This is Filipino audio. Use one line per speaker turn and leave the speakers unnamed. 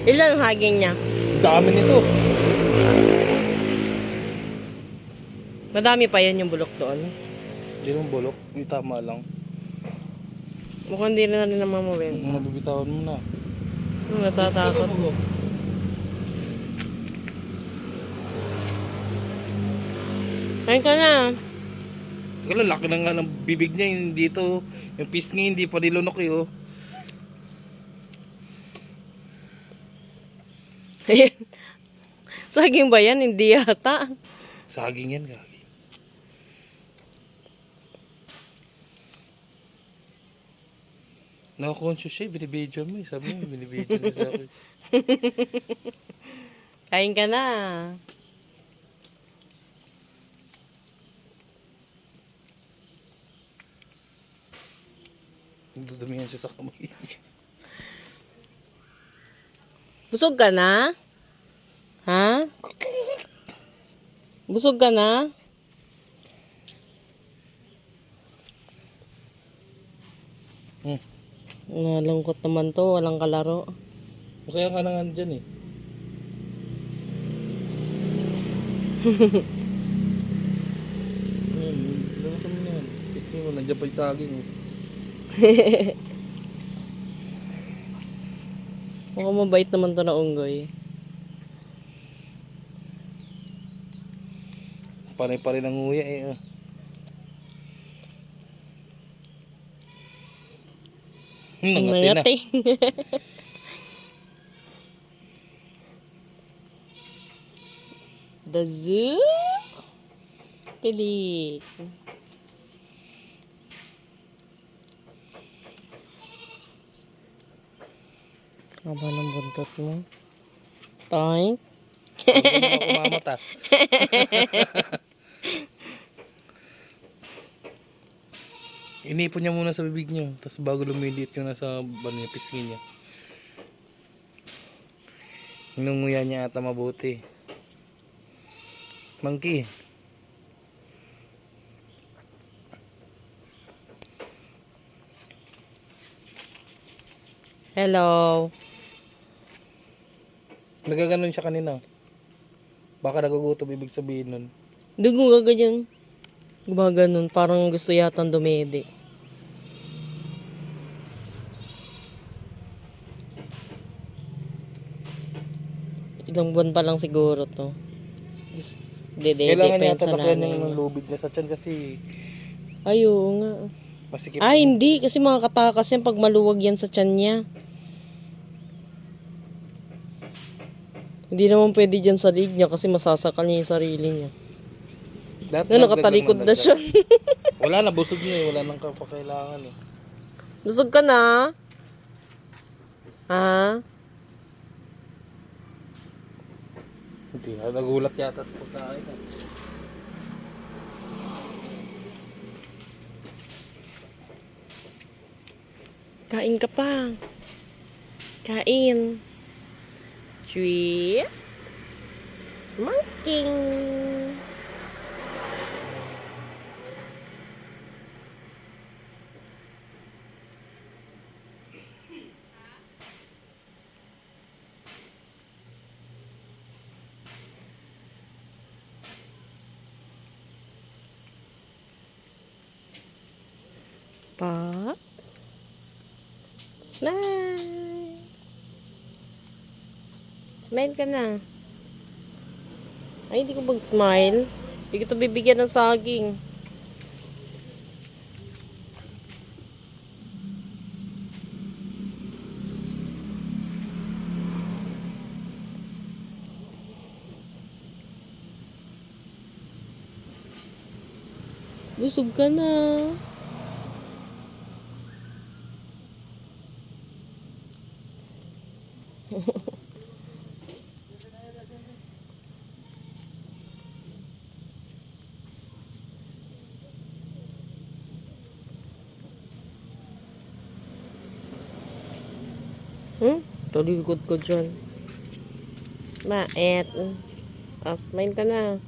Ilan ang haging niya?
Dami nito.
Madami pa yan yung bulok doon.
Hindi naman bulok. Yung tama lang.
Mukhang hindi na rin naman mawin.
Nabibitawan mo na.
Natatakot. Kain ka na.
Kala, laki na nga ng bibig niya. Yung dito, yung pisngi, hindi pa nilunok eh, oh.
Ayan. Saging ba yan? Hindi yata.
Saging yan, gagi. Naka-conscious siya, binibidyo mo eh. Sabi mo, binibidyo mo sa akin.
Kain ka na.
Dudumihan siya sa kamay.
Busog ka na? Ha? Busog ka na? Nalungkot naman to, walang kalaro.
Kaya ka na nga dyan eh. Luluto mo na yan. Pisngi mo, nandiyan pa yung saging oh.
Mukhang mabait naman to na unggoy.
Panay-panay ng nguya eh. Oh. Nangati na.
Nangati. The zoo. Tilik. Haba ng buntot mo. Toink.
Hindi mo ako mamata. Inipon niya muna sa bibig niya. Tapos bago lumilit yung nasa pisngi niya. Inunguya niya ata mabuti. Monkey.
Hello.
Nagaganon siya kanina. Baka nagugutom ibig sabihin nun.
Dugo gaganyan. Gumaganon. Parang gusto yatang dumede. Ilang buwan pa lang siguro to. Dede,
Kailangan niya
depensa
talakihan
nanay
niya
mo.
ng lubid niya sa tiyan kasi
Ay, oo nga.
masikip.
Ay, hindi. Kasi mga katakas yan pag maluwag yan sa tiyan niya. Hindi naman pwede dyan sa lig niya kasi masasakal niya yung sarili niya. Na nakatalikod na siya.
Wala na, busog niya eh. Wala nang kapakailangan eh.
Busog ka na? Ha?
Hindi, nagulat yata sa pagkain.
Kain ka pa. Kain. Sweet. Monkey. Pop. Smile. Smile ka na. Ay, hindi ko mag-smile. Hindi ko ito bibigyan ng saging. Busog ka na. Talikod ko dyan. Maet. Smile ka na.